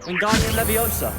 Wingardium Leviosa.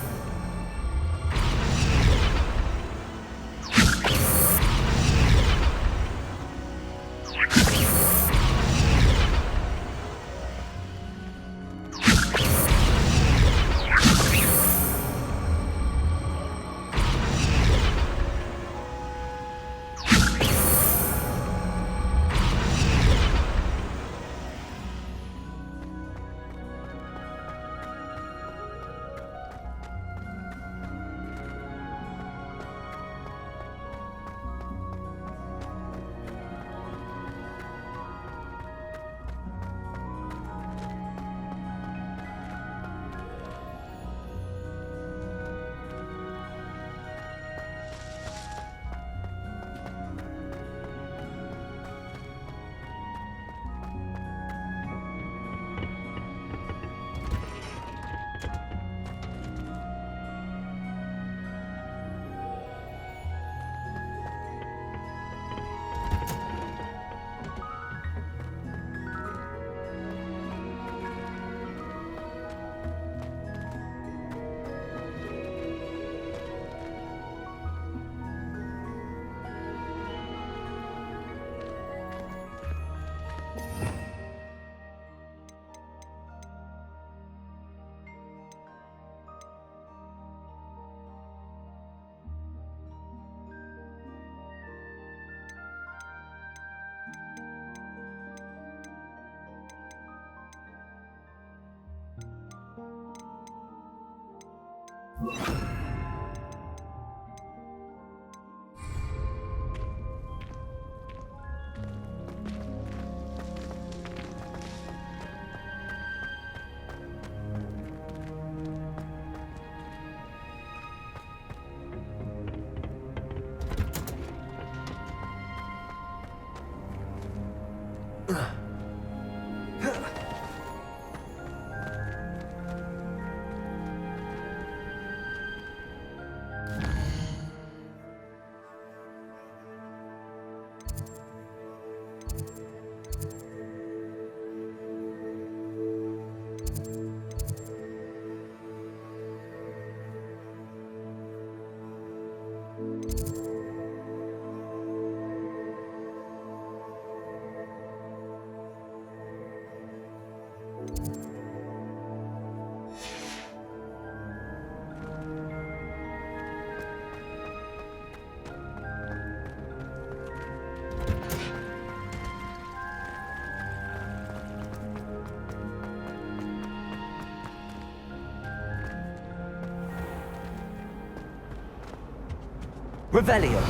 Revelio.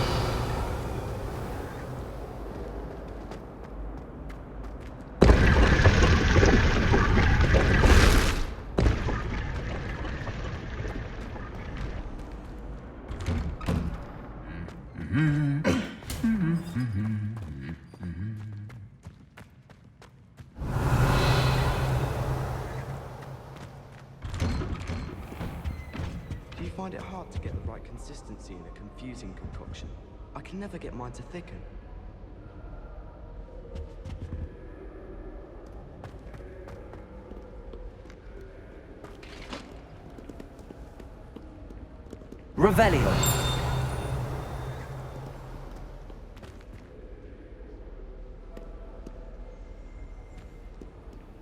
Do you find it hard to get the right consistency in a confusing concoction? I can never get mine to thicken. Revelio.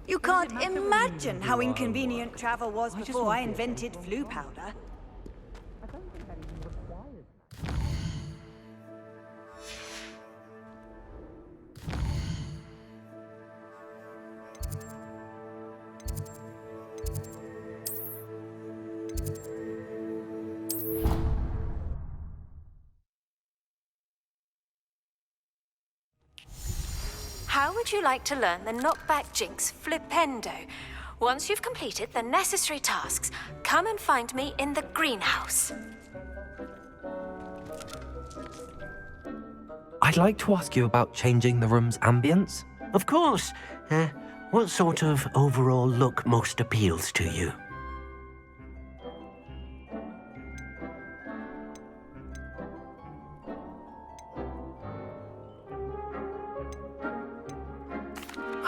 You can't imagine how inconvenient travel was before I invented flu powder. How would you like to learn the knockback jinx flipendo? Once you've completed the necessary tasks, come and find me in the greenhouse. I'd like to ask you about changing the room's ambience. Of course. What sort of overall look most appeals to you?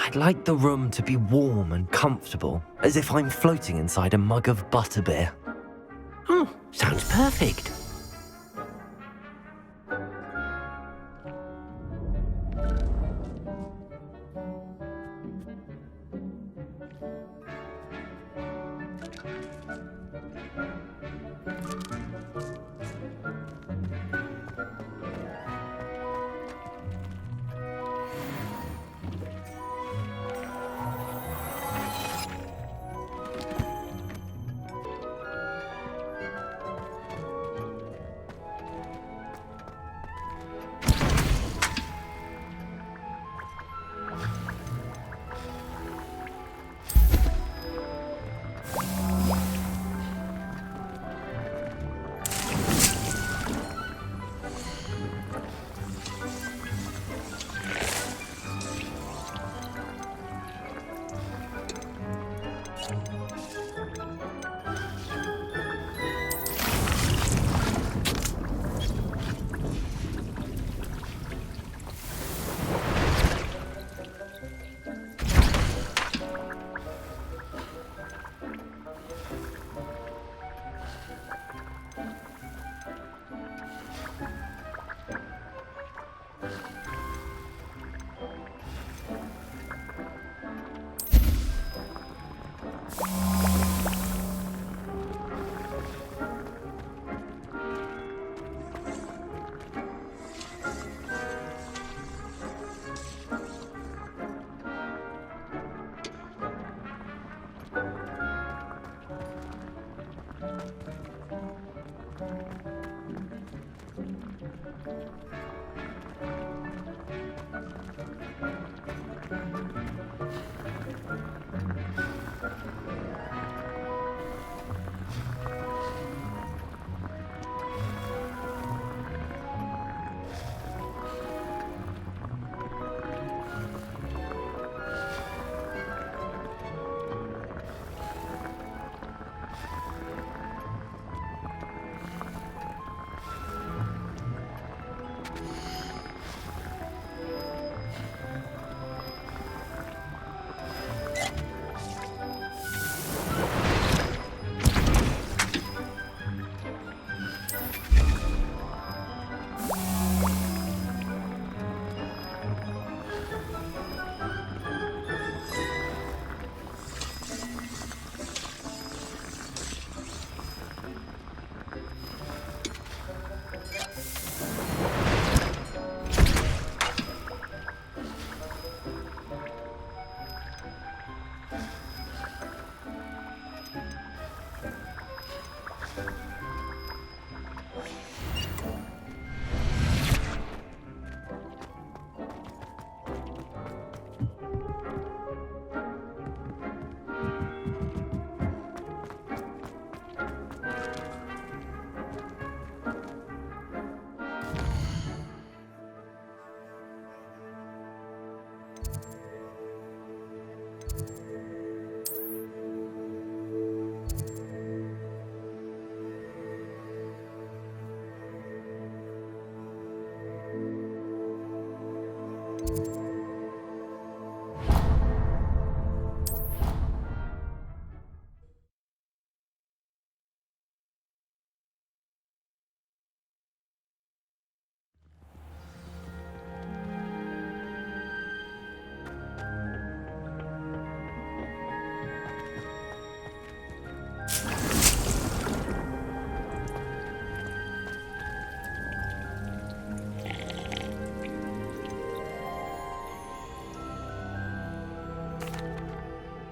I'd like the room to be warm and comfortable, as if I'm floating inside a mug of butterbeer. Oh, sounds perfect.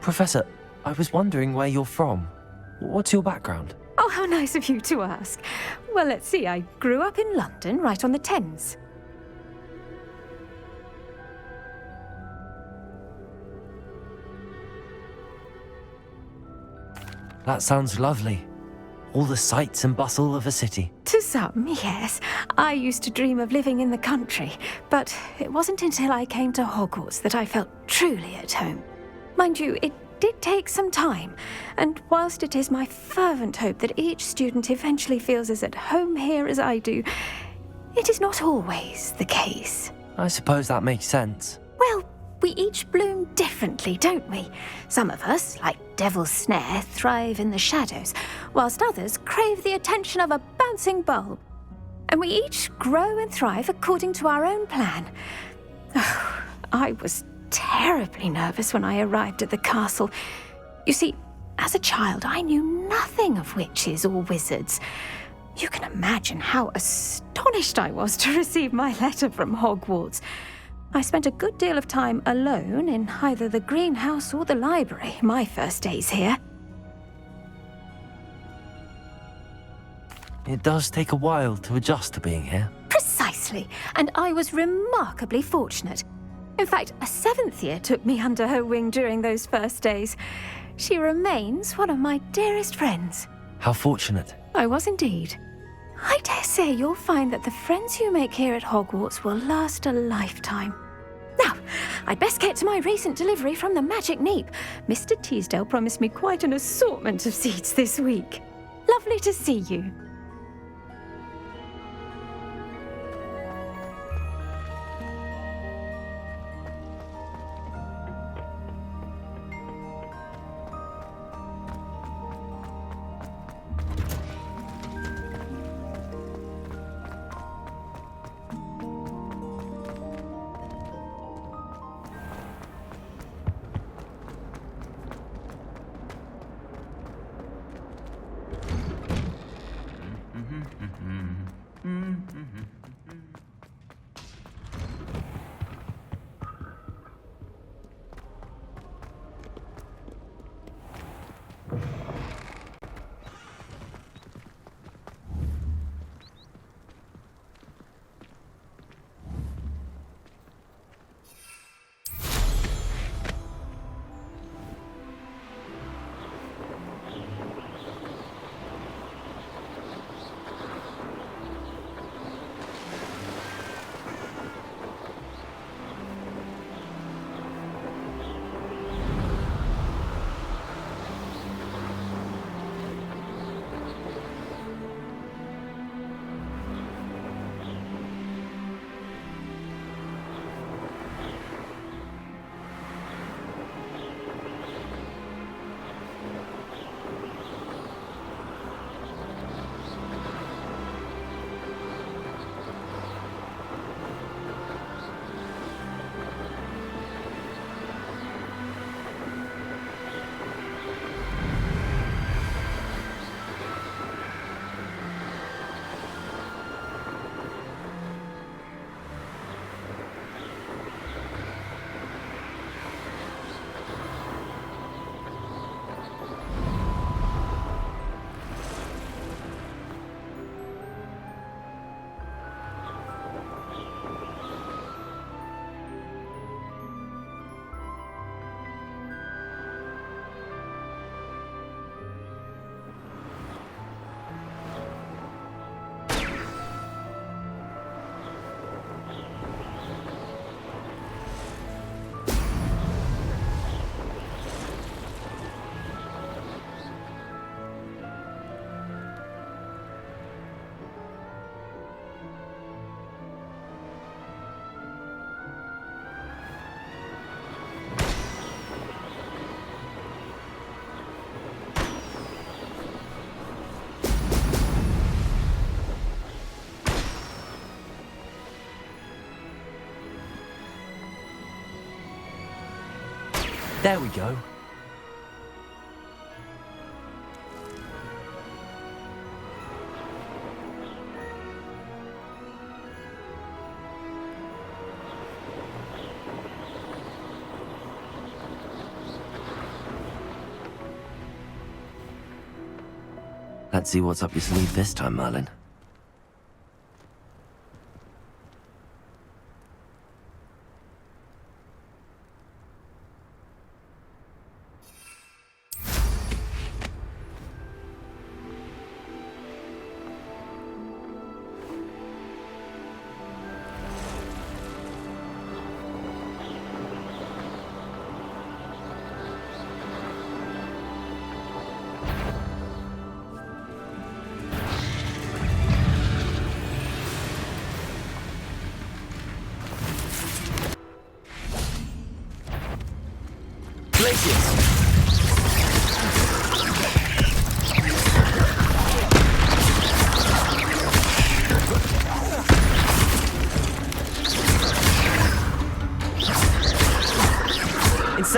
Professor, I was wondering where you're from. What's your background? Oh, how nice of you to ask. Well, let's see. I grew up in London, right on the Thames. That sounds lovely. All the sights and bustle of a city. To some, yes. I used to dream of living in the country, but it wasn't until I came to Hogwarts that I felt truly at home. Mind you, it did take some time, and whilst it is my fervent hope that each student eventually feels as at home here as I do, it is not always the case. I suppose that makes sense. Well, We each bloom differently, don't we? Some of us, like Devil's Snare, thrive in the shadows, whilst others crave the attention of a bouncing bulb. And we each grow and thrive according to our own plan. Oh, I was terribly nervous when I arrived at the castle. You see, as a child, I knew nothing of witches or wizards. You can imagine how astonished I was to receive my letter from Hogwarts. I spent a good deal of time alone in either the greenhouse or the library my first days here. It does take a while to adjust to being here. Precisely, and I was remarkably fortunate. In fact, a 7th year took me under her wing during those first days. She remains one of my dearest friends. How fortunate. I was indeed. I dare say you'll find that the friends you make here at Hogwarts will last a lifetime. Now, I'd best get to my recent delivery from the Magic Neep. Mr. Teasdale promised me quite an assortment of seeds this week. Lovely to see you. There we go. Let's see what's up your sleeve this time, Merlin.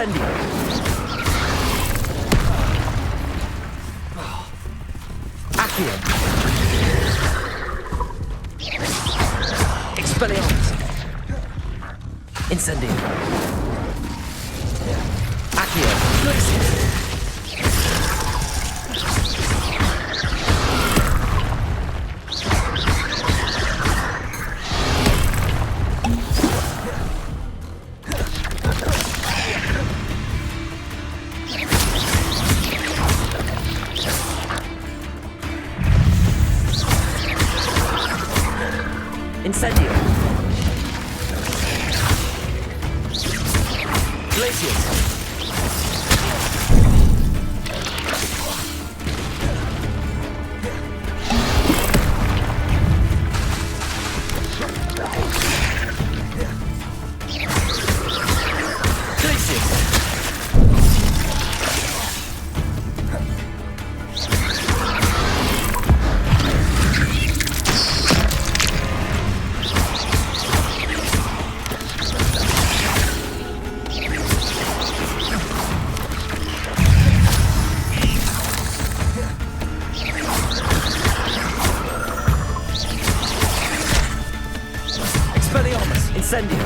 Incendio. Accio. Expelliarmus. Incendio. Accio. Glacius. Incendio. Glacius. Expelliarmus. Incendio.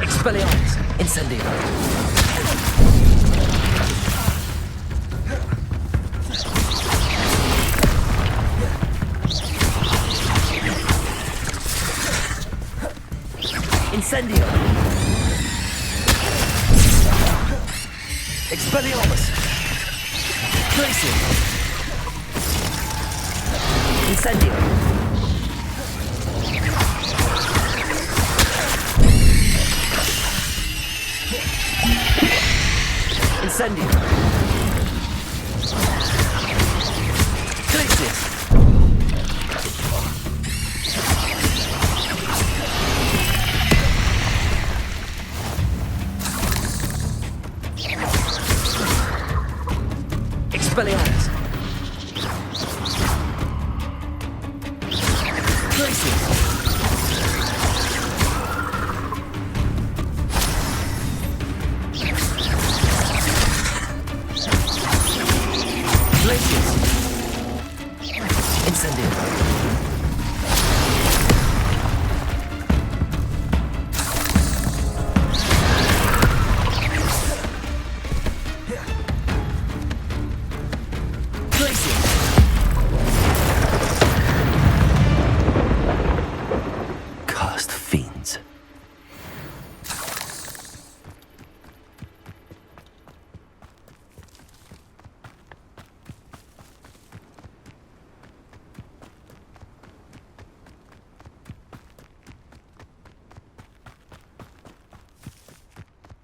Expelliarmus. Incendio. Incendio. Expelliarmus. Glacius. Incendio. Incendio. Glacius. Expelliarmus. Glacius. Glacius. Incendio. Cursed fiends.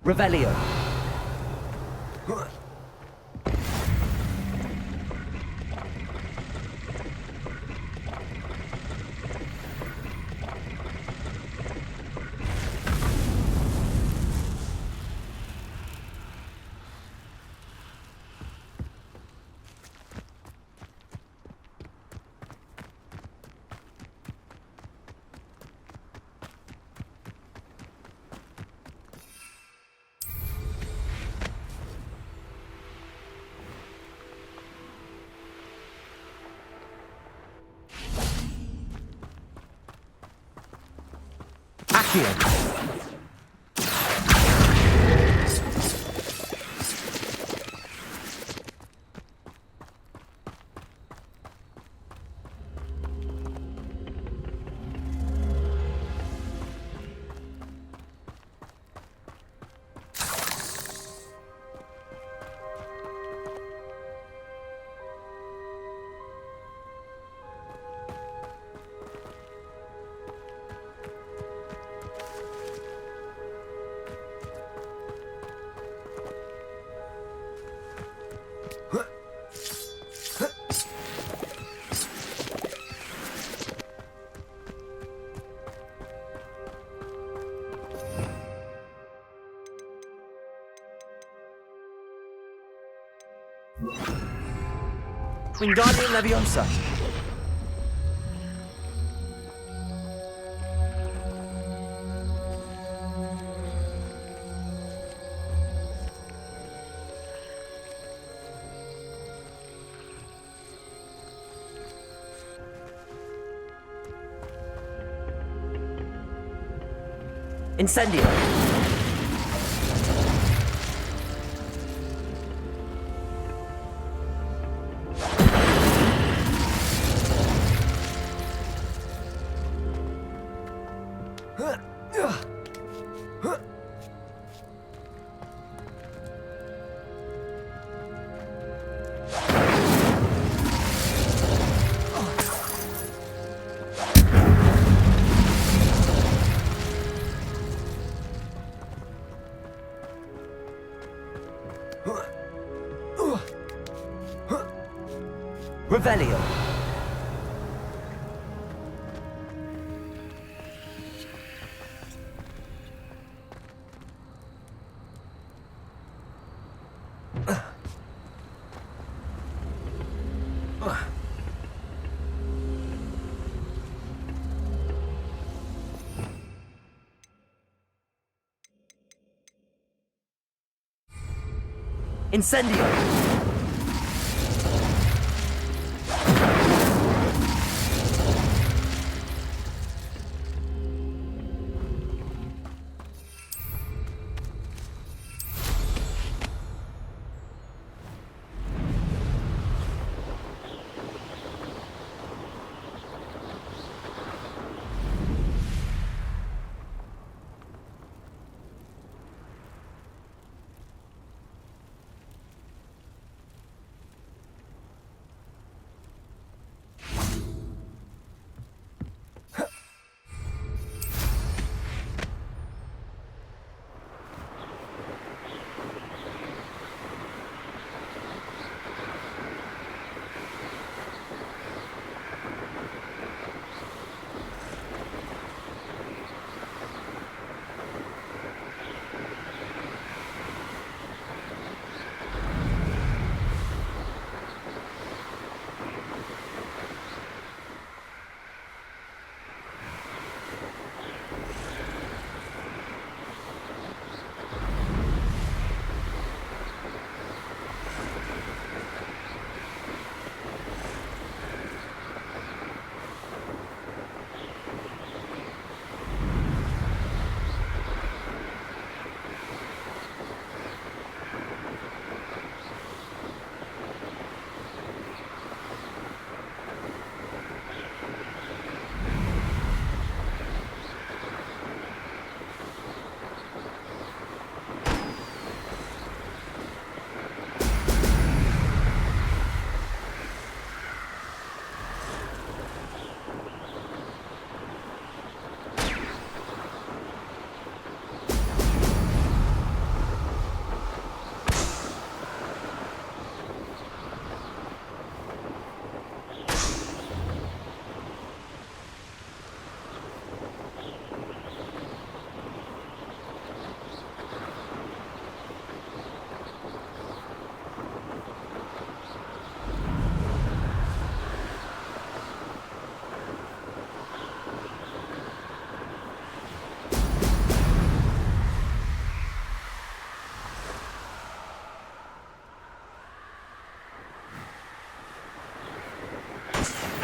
Revelio. Accio. Wingardium Leviosa. Incendio. Revelio. Incendio.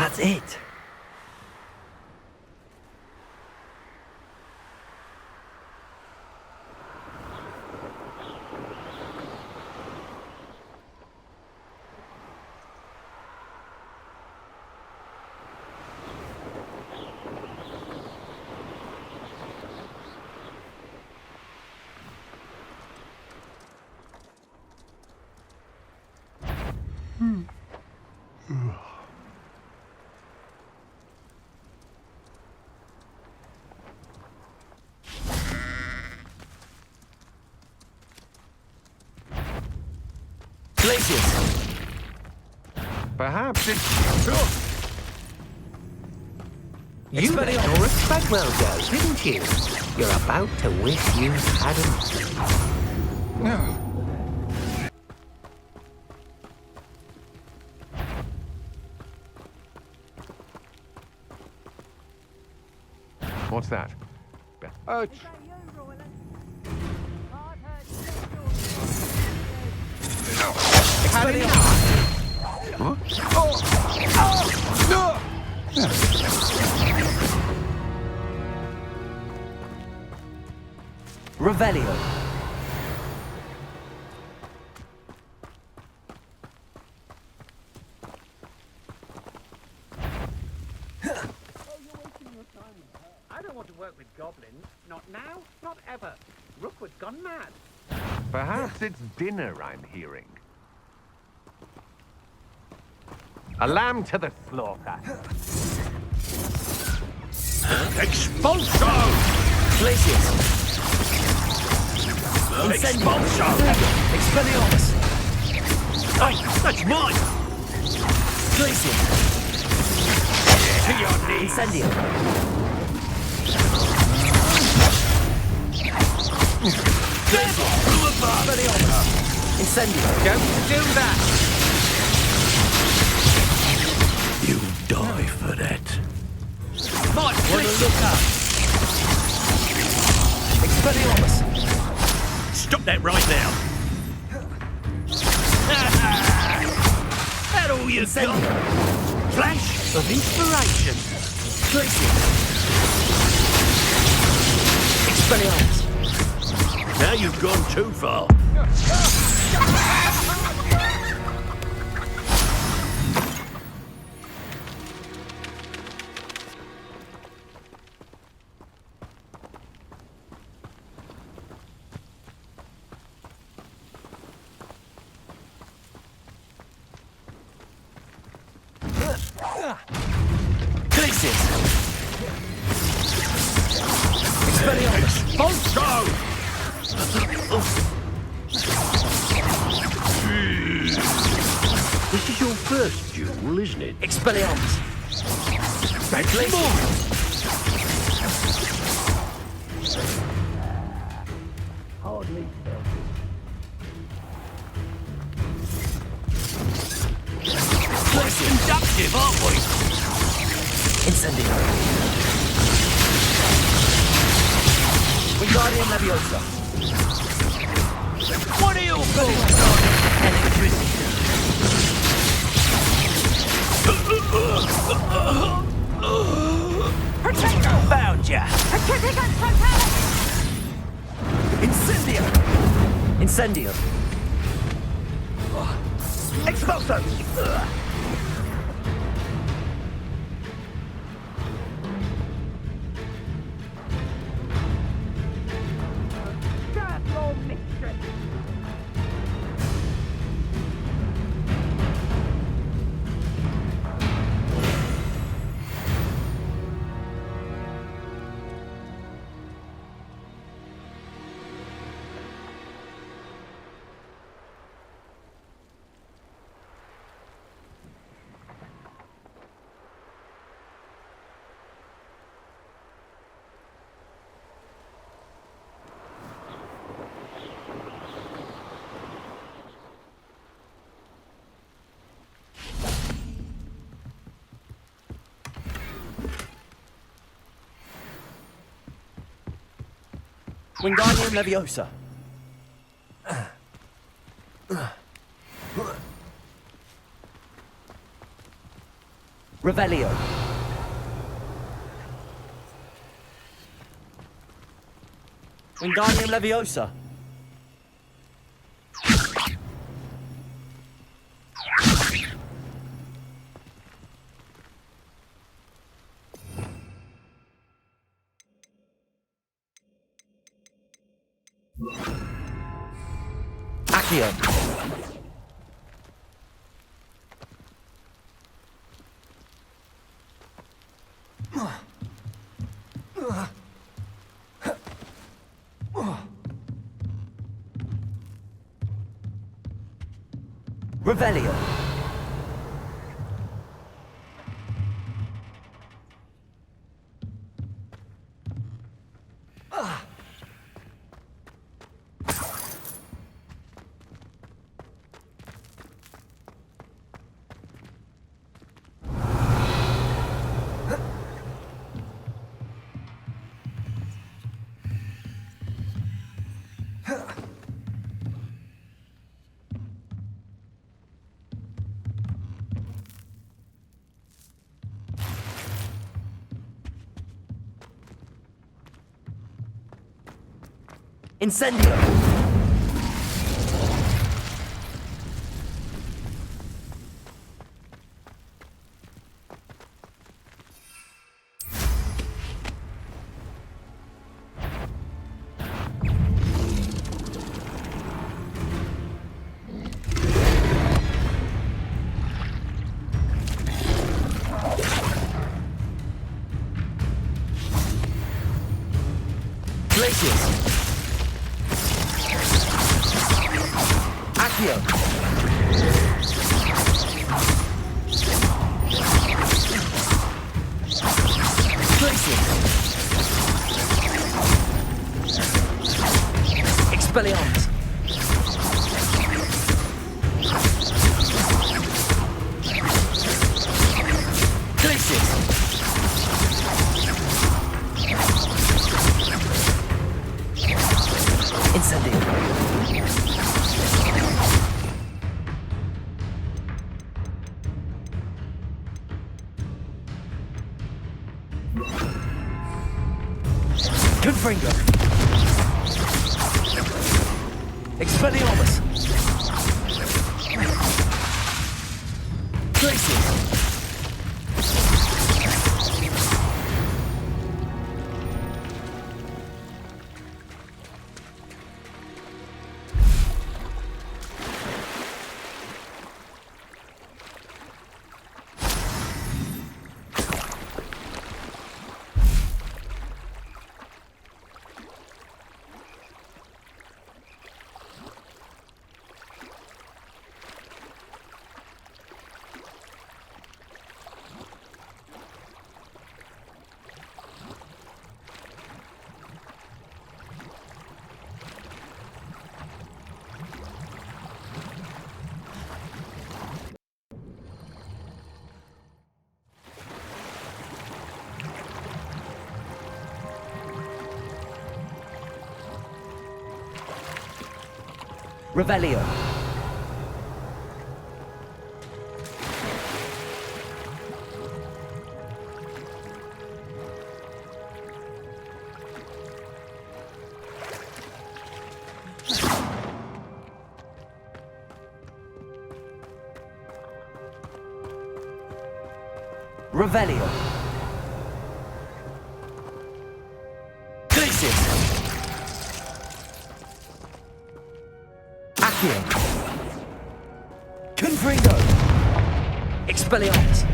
That's it. Glacius. Perhaps it's... You let Expelliarmus. your Treadwell go, didn't you? You're about to wish you hadn't. What's that? Revelio. I don't want to work with goblins. Not now, not ever. Rookwood's gone mad. Perhaps it's dinner I'm hearing. A lamb to the slaughter. Expulso! Glacius. Incendio. Expelliarmus. Hey, that's mine! Glacius. To your knees! Incendio. Expelliarmus. Incendio. Don't do that! You die for that. Wanna look up. Expelliarmus. Stop that right now! That all you got? Flash of inspiration! Glacius. Expelliarmus. Now you've gone too far. Glacius. Expelliarmus. Expulso! This is your first duel, isn't it? Expelliarmus. That's mine! Quite conductive, aren't we? Incendio. Wingardium Leviosa. What are your thoughts on electricity? Found ya. Incendio. Incendio. Expulso. Wingardium Leviosa. Revelio. Wingardium Leviosa. Accio. Revelio. Incendio! Glacius! Accio! Glacius! Expelliarmus! Glacius! Incendio! Confringo! Expelliarmus! Glacius! Revelio. Revelio. Glacius. Accio. Confringo. Expelliarmus.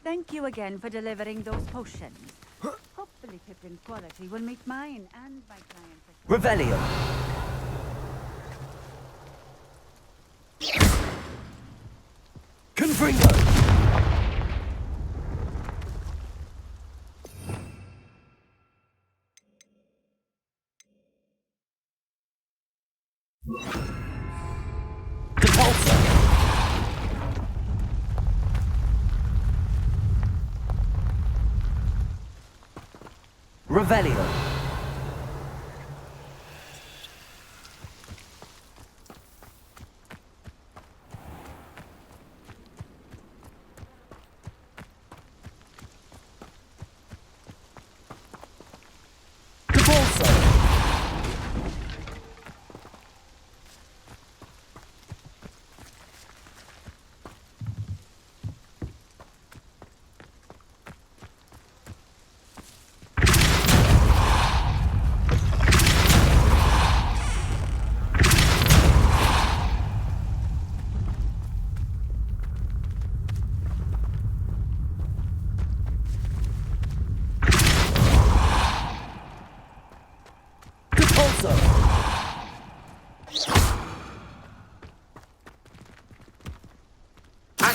Thank you again for delivering those potions. Hopefully Pippin's quality will meet mine and my client's. Revelio. Confringo. Convulsa. Revelio.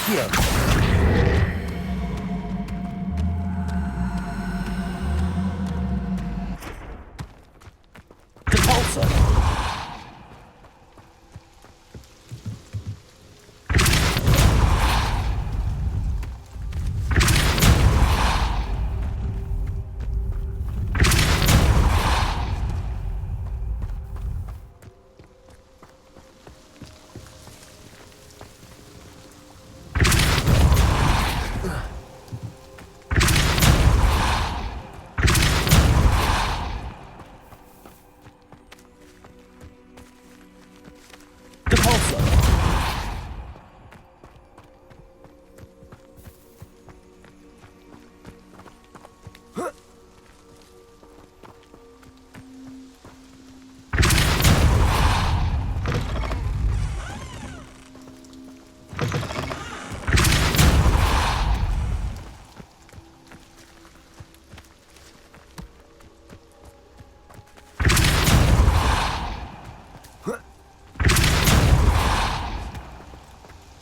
Accio. Depulso. Depulso.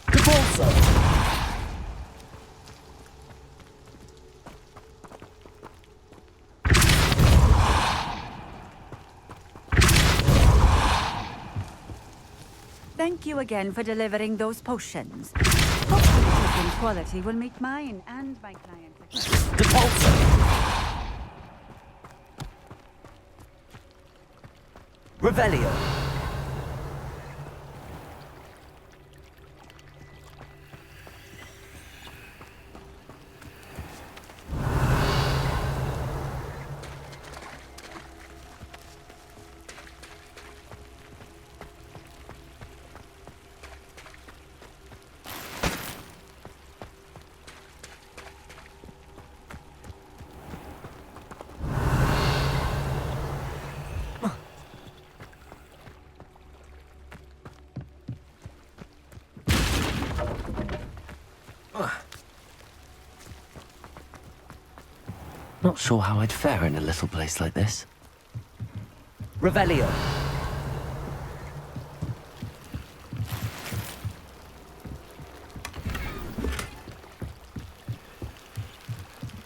Depulso. Thank you again for delivering those potions. Hopefully Pippin's quality will meet mine and my client's. Depulso. Revelio. Not sure how I'd fare in a little place like this. Revelio.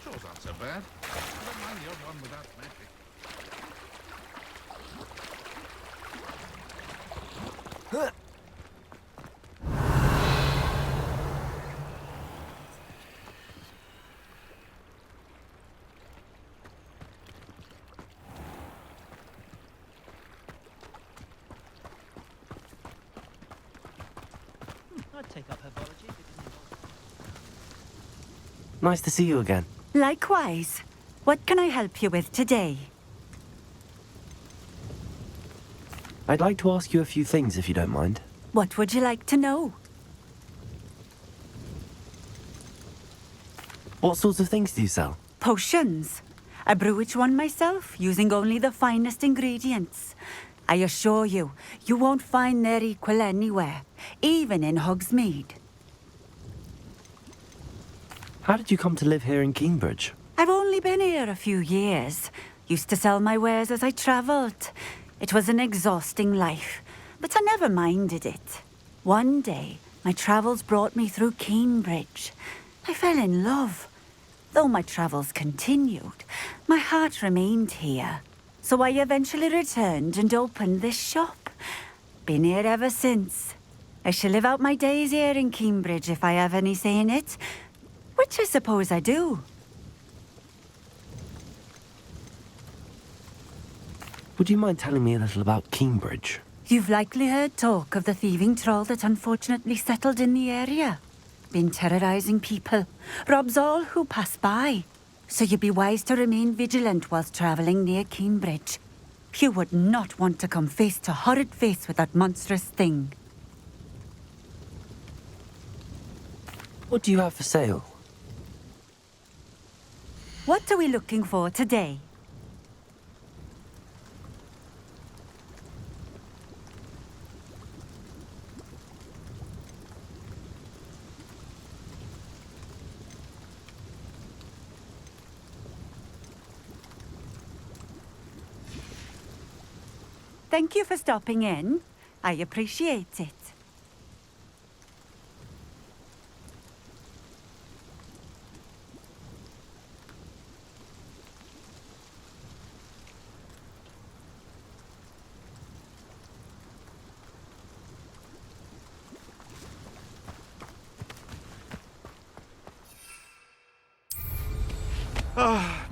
Chores aren't so bad. I don't mind the odd one without magic. I'd take up herbology if it didn't involve. Nice to see you again. Likewise. What can I help you with today? I'd like to ask you a few things if you don't mind. What would you like to know? What sorts of things do you sell? Potions. I brew each one myself, using only the finest ingredients. I assure you, you won't find their equal anywhere, even in Hogsmeade. How did you come to live here in Cambridge? I've only been here a few years. Used to sell my wares as I travelled. It was an exhausting life, but I never minded it. One day, my travels brought me through Cambridge. I fell in love. Though my travels continued, my heart remained here. So I eventually returned and opened this shop. Been here ever since. I shall live out my days here in Cambridge if I have any say in it, which I suppose I do. Would you mind telling me a little about Cambridge? You've likely heard talk of the thieving troll that unfortunately settled in the area. Been terrorizing people, robs all who pass by. So you'd be wise to remain vigilant whilst travelling near Cambridge. You would not want to come face to horrid face with that monstrous thing. What do you have for sale? What are we looking for today? Thank you for stopping in. I appreciate it.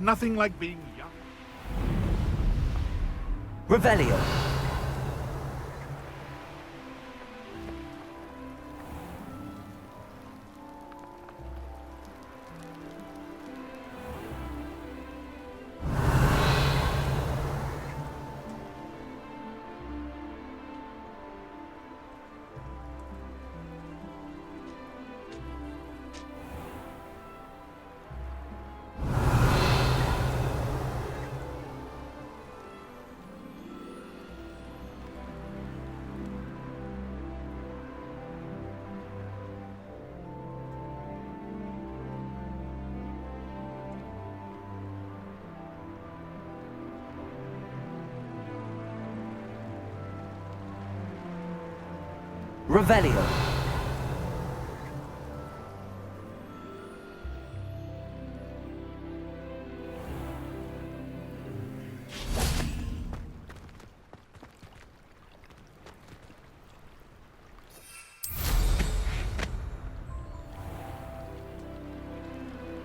Nothing like being young. Revelio. Revelio.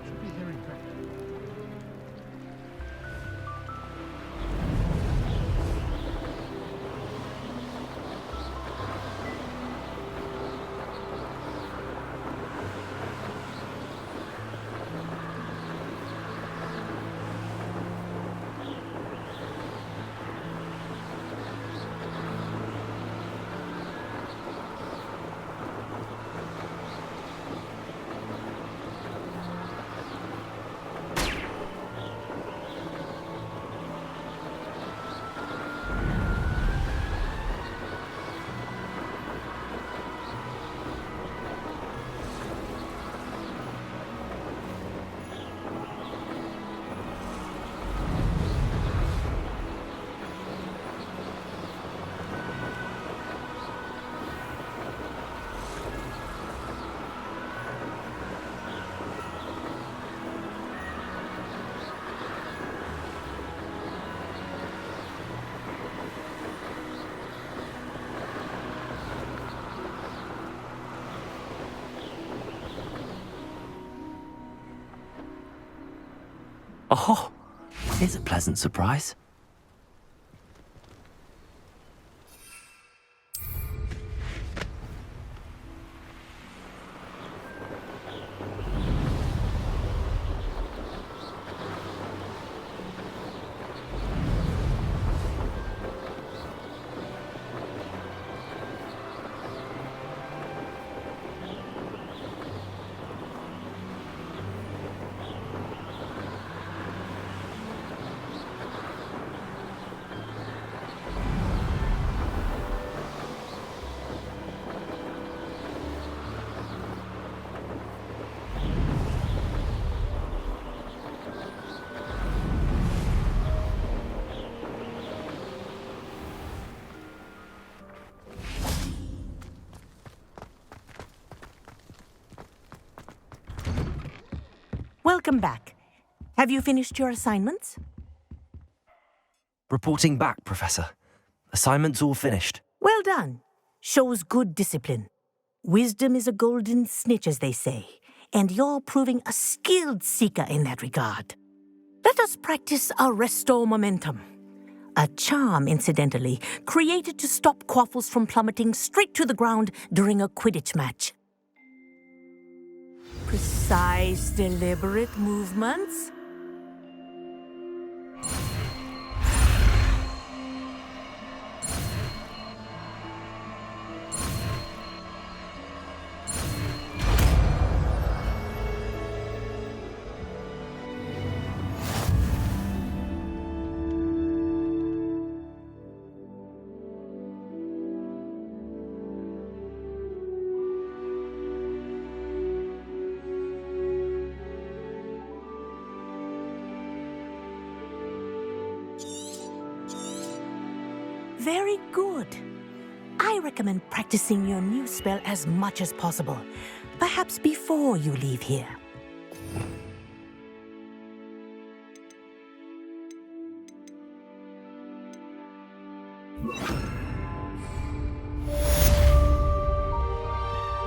Should be hearing back. Oh, here's a pleasant surprise. Welcome back. Have you finished your assignments? Reporting back, Professor. Assignment's all finished. Well done. Shows good discipline. Wisdom is a golden snitch, as they say, and you're proving a skilled seeker in that regard. Let us practice our Restore Momentum. A charm, incidentally, created to stop quaffles from plummeting straight to the ground during a Quidditch match. Precise, deliberate movements. Very good. I recommend practicing your new spell as much as possible, perhaps before you leave here.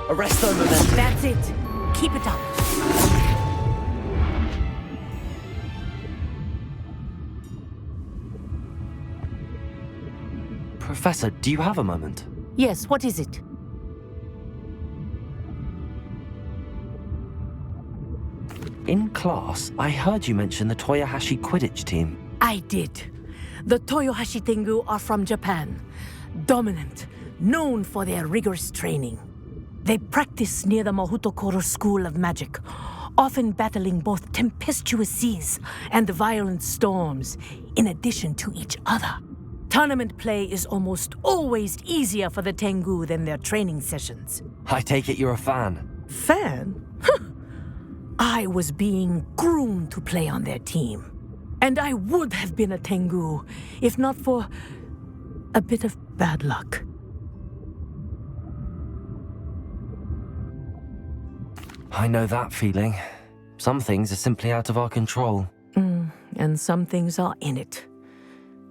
Arresto momentum. That's it. Keep it up. Professor, do you have a moment? Yes, what is it? In class, I heard you mention the Toyohashi Quidditch team. I did. The Toyohashi Tengu are from Japan. Dominant, known for their rigorous training. They practice near the Mahutokoro School of Magic, often battling both tempestuous seas and violent storms, in addition to each other. Tournament play is almost always easier for the Tengu than their training sessions. I take it you're a fan. Fan? I was being groomed to play on their team. And I would have been a Tengu, if not for a bit of bad luck. I know that feeling. Some things are simply out of our control. And some things are in it.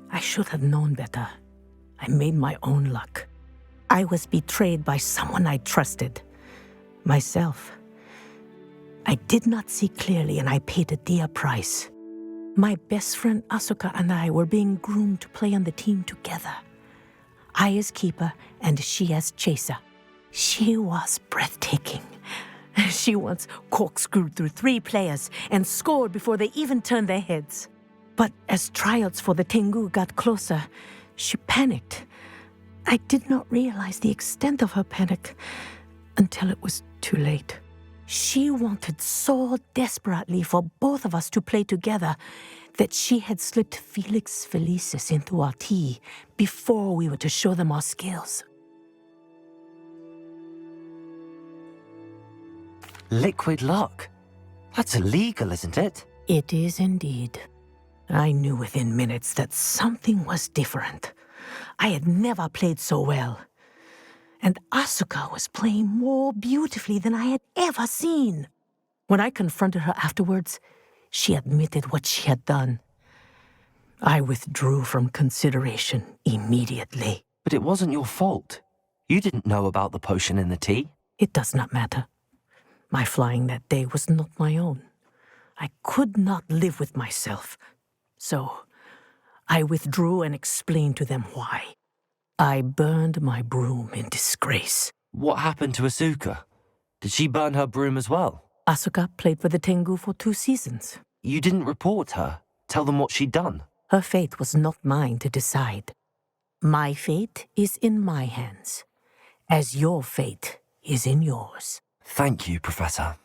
I should have known better. I made my own luck. I was betrayed by someone I trusted. Myself. I did not see clearly, and I paid a dear price. My best friend Asuka and I were being groomed to play on the team together. I as keeper and she as chaser. She was breathtaking. She once corkscrewed through 3 players and scored before they even turned their heads. But as tryouts for the Tengu got closer, she panicked. I did not realize the extent of her panic until it was too late. She wanted so desperately for both of us to play together that she had slipped Felix Felicis into our tea before we were to show them our skills. Liquid luck? That's illegal, isn't it? It is indeed. I knew within minutes that something was different. I had never played so well. And Asuka was playing more beautifully than I had ever seen. When I confronted her afterwards, she admitted what she had done. I withdrew from consideration immediately. But it wasn't your fault. You didn't know about the potion in the tea. It does not matter. My flying that day was not my own. I could not live with myself. So, I withdrew and explained to them why. I burned my broom in disgrace. What happened to Asuka? Did she burn her broom as well? Asuka played for the Tengu for 2 seasons. You didn't report her? Tell them what she'd done? Her fate was not mine to decide. My fate is in my hands, as your fate is in yours. Thank you, Professor.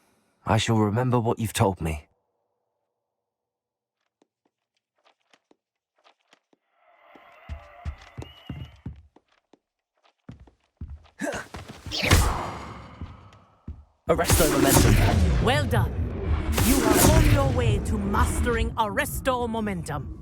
I shall remember what you've told me. Arresto momentum. Well done. You are on your way to mastering Arresto Momentum.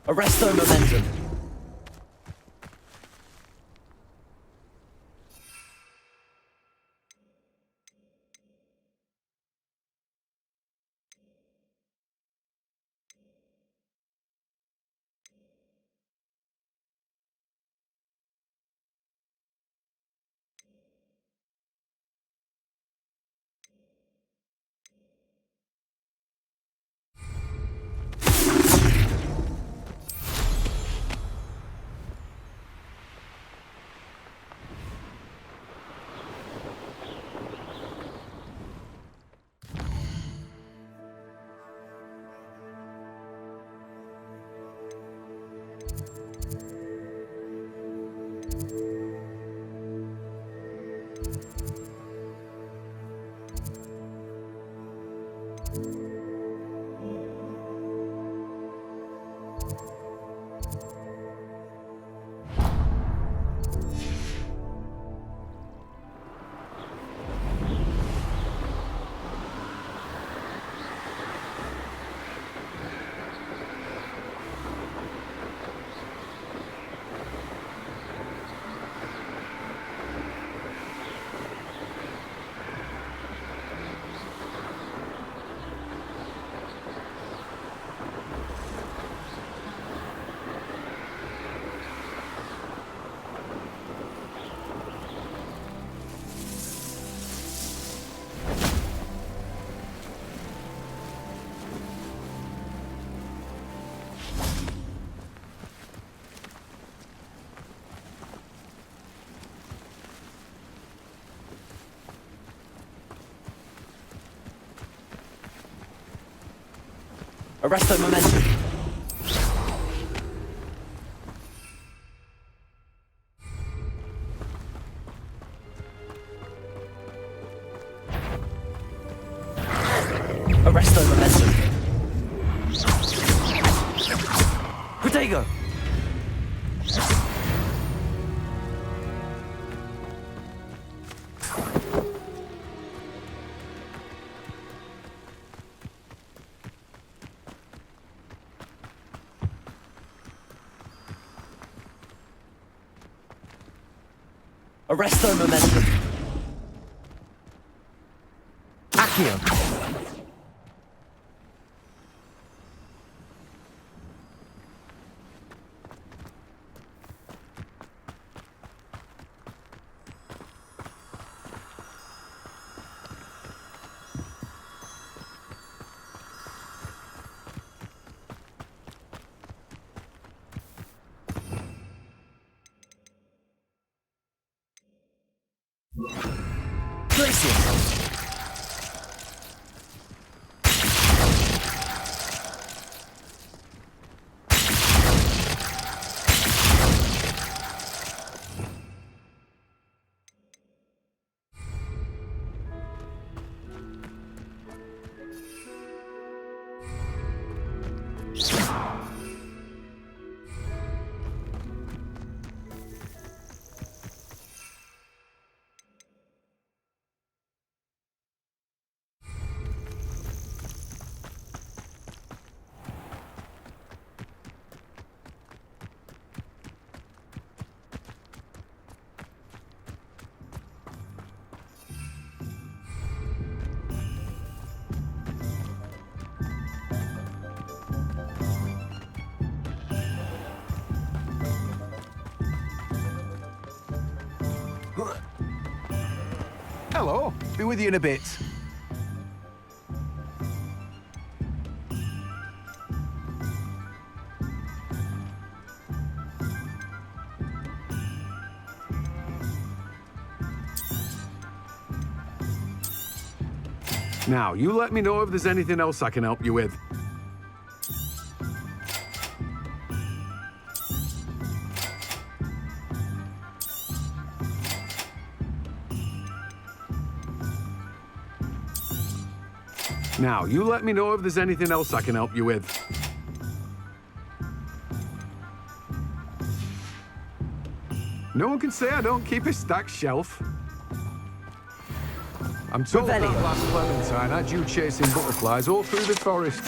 Arresto momentum. Arresto momentum. Arresto momentum. Protego. Arresto momentum. Accio. Glacius. Hello. Be with you in a bit. Now, you let me know if there's anything else I can help you with. Now, you let me know if there's anything else I can help you with. No one can say I don't keep a stacked shelf. I'm told that last Clementine had you chasing butterflies all through the forest.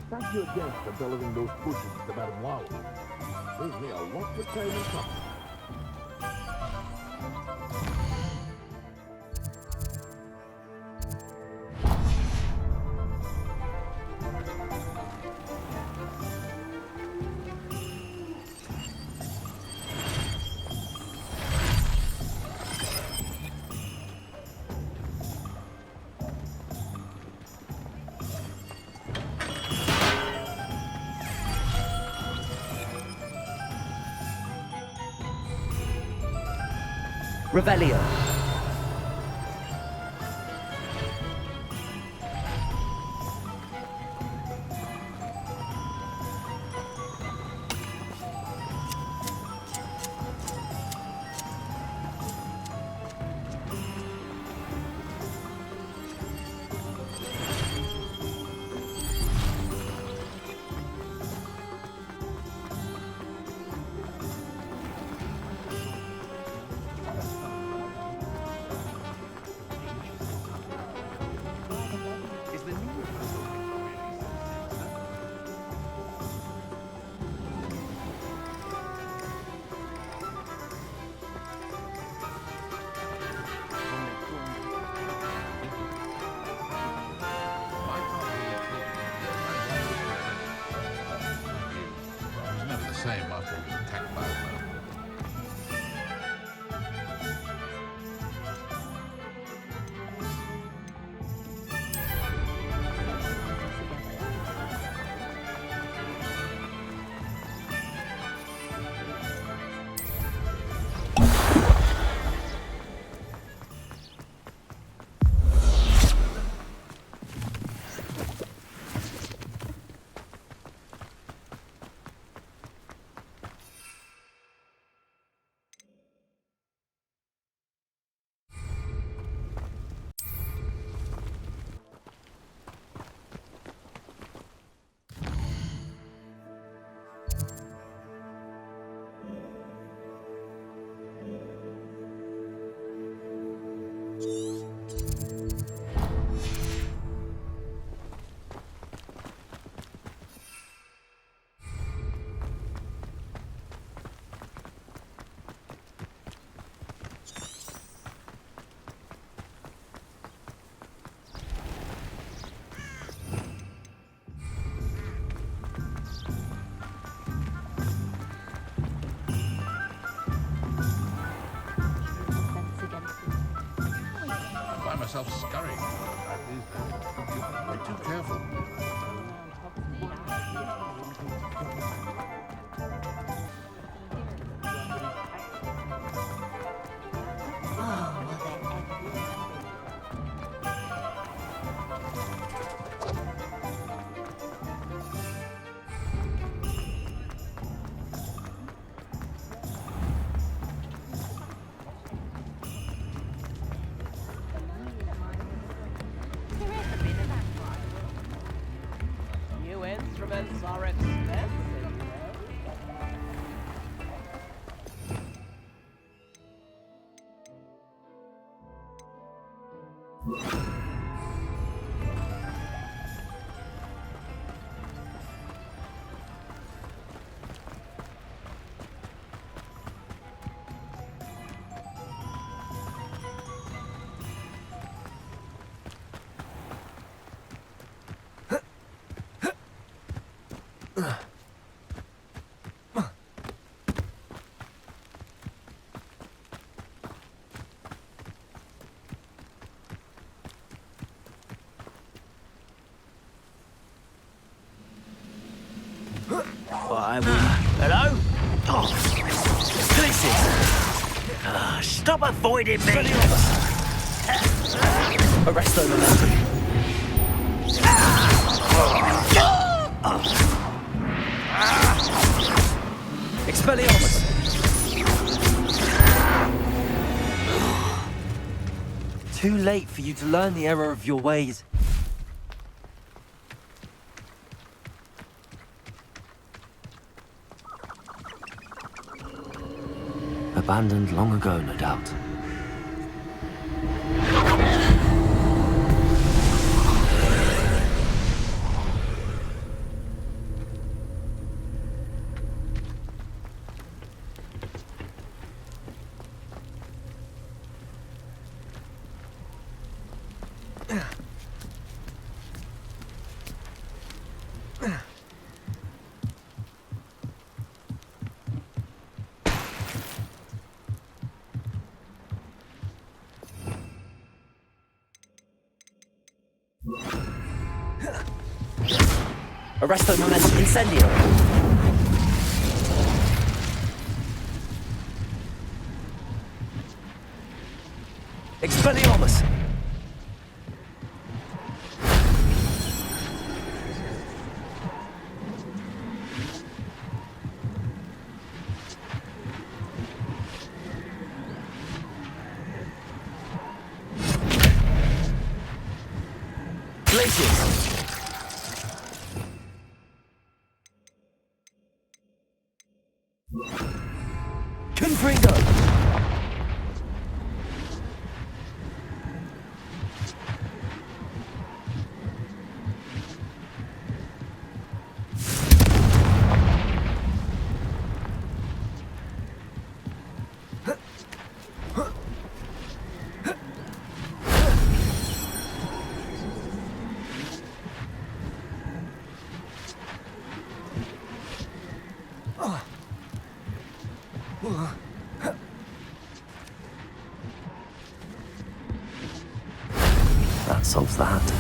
Thank you again for delivering those pushes to Madame Wow. Saves me a lot of time and trouble. Revelio. same after he was attacked by a murderer. I find myself scurrying like these days. I'm too careful. New instruments are expensive. Hello? Oh, Glitches! Stop avoiding me! Arresto momentum. Expelliarmus. Too late for you to learn the error of your ways. Abandoned long ago, no doubt. Arresto momentum. Incendio. Expelliarmus. Glacius. Confringo. solves that.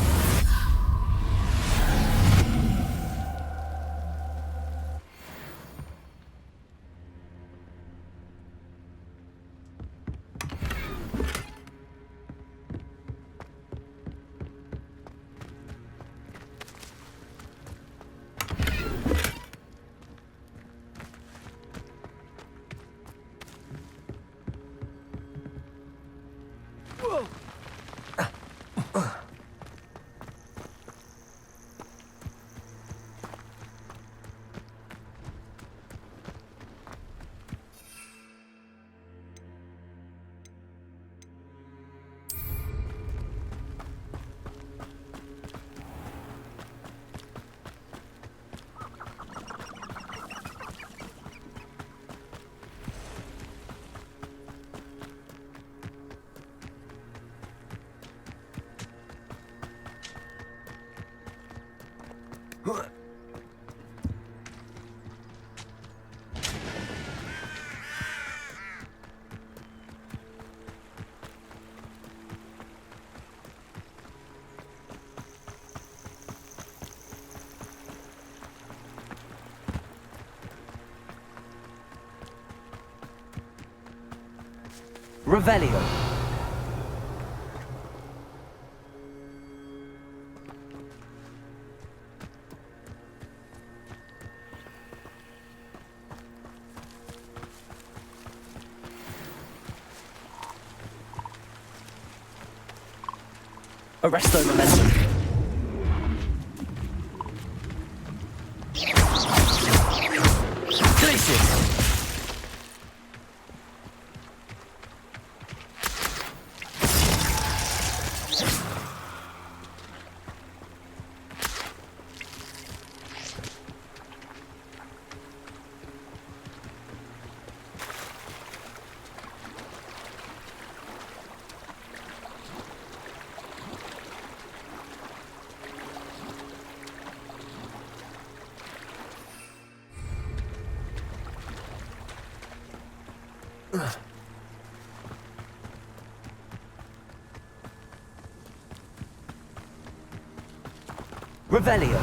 Revelio. Arresto momentum. Delicious. Revelio.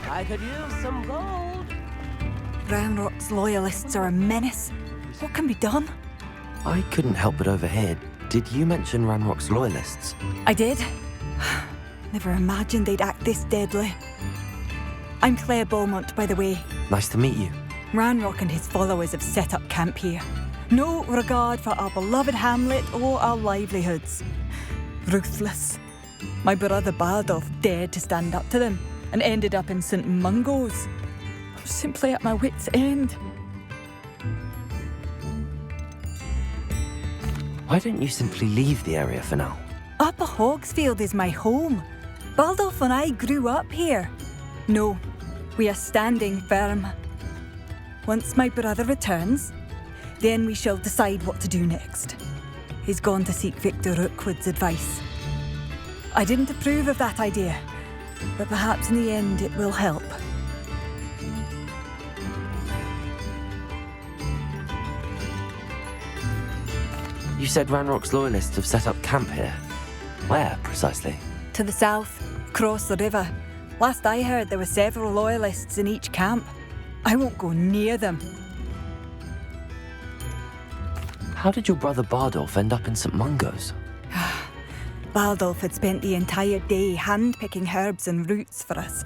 I could use some gold. Ranrock's loyalists are a menace. What can be done? I couldn't help but overhear. Did you mention Ranrock's loyalists? I did. Never imagined they'd act this deadly. I'm Claire Beaumont, by the way. Nice to meet you. Ranrock and his followers have set up camp here. No regard for our beloved hamlet or our livelihoods. Ruthless. My brother Bardolph dared to stand up to them and ended up in St. Mungo's. I'm simply at my wit's end. Why don't you simply leave the area for now? Upper Hogsfield is my home. Baldolph and I grew up here. No, we are standing firm. Once my brother returns, then we shall decide what to do next. He's gone to seek Victor Rookwood's advice. I didn't approve of that idea, but perhaps in the end it will help. You said Ranrock's loyalists have set up camp here. Where, precisely? To the south, across the river. Last I heard, there were several loyalists in each camp. I won't go near them. How did your brother Bardolph end up in St. Mungo's? Baldolph had spent the entire day hand-picking herbs and roots for us.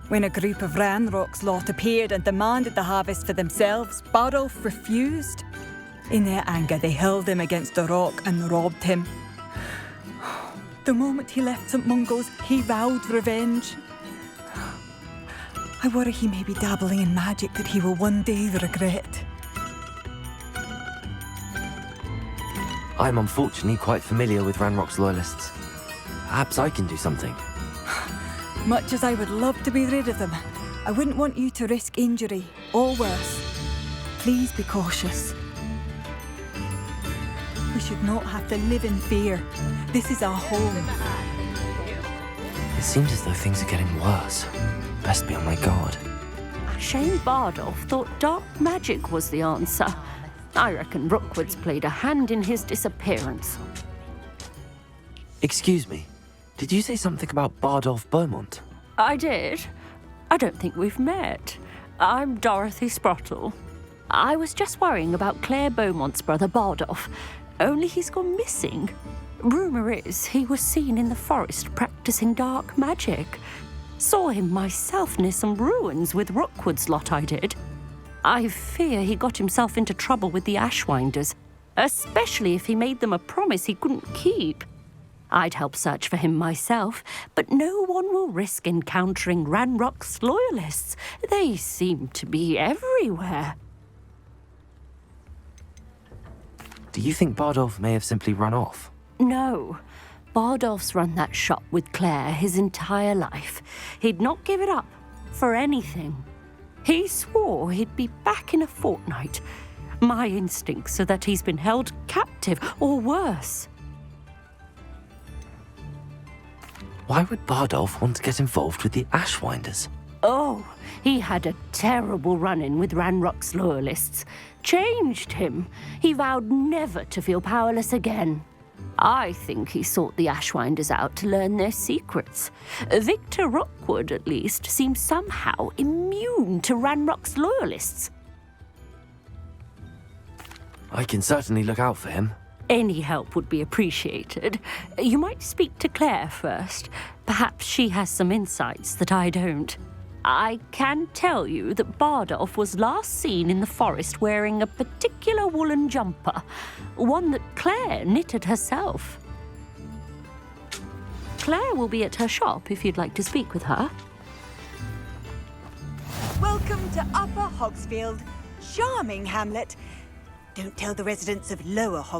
When a group of Ranrock's lot appeared and demanded the harvest for themselves, Bardolph refused. In their anger, they hurled him against a rock and robbed him. The moment he left St. Mungo's, he vowed revenge. I worry he may be dabbling in magic that he will one day regret. I'm unfortunately quite familiar with Ranrock's loyalists. Perhaps I can do something. Much as I would love to be rid of them, I wouldn't want you to risk injury, or worse. Please be cautious. We should not have to live in fear. This is our home. It seems as though things are getting worse. Best be on my guard. Shane Bardolph thought dark magic was the answer. I reckon Rookwood's played a hand in his disappearance. Excuse me, did you say something about Bardolph Beaumont? I did. I don't think we've met. I'm Dorothy Sprottle. I was just worrying about Claire Beaumont's brother Bardolph, only he's gone missing. Rumour is he was seen in the forest practicing dark magic. Saw him myself near some ruins with Rookwood's lot I did. I fear he got himself into trouble with the Ashwinders, especially if he made them a promise he couldn't keep. I'd help search for him myself, but no one will risk encountering Ranrock's loyalists. They seem to be everywhere. Do you think Bardolph may have simply run off? No. Bardolph's run that shop with Claire his entire life. He'd not give it up for anything. He swore he'd be back in a fortnight. My instincts are that he's been held captive, or worse. Why would Bardolph want to get involved with the Ashwinders? Oh, he had a terrible run-in with Ranrock's loyalists. Changed him. He vowed never to feel powerless again. I think he sought the Ashwinders out to learn their secrets. Victor Rookwood, at least, seems somehow immune to Ranrock's loyalists. I can certainly look out for him. Any help would be appreciated. You might speak to Claire first. Perhaps she has some insights that I don't. I can tell you that Bardolph was last seen in the forest wearing a particular woolen jumper, one that Claire knitted herself. Claire will be at her shop if you'd like to speak with her. Welcome to Upper Hogsfield. Charming hamlet. Don't tell the residents of Lower Hogsfield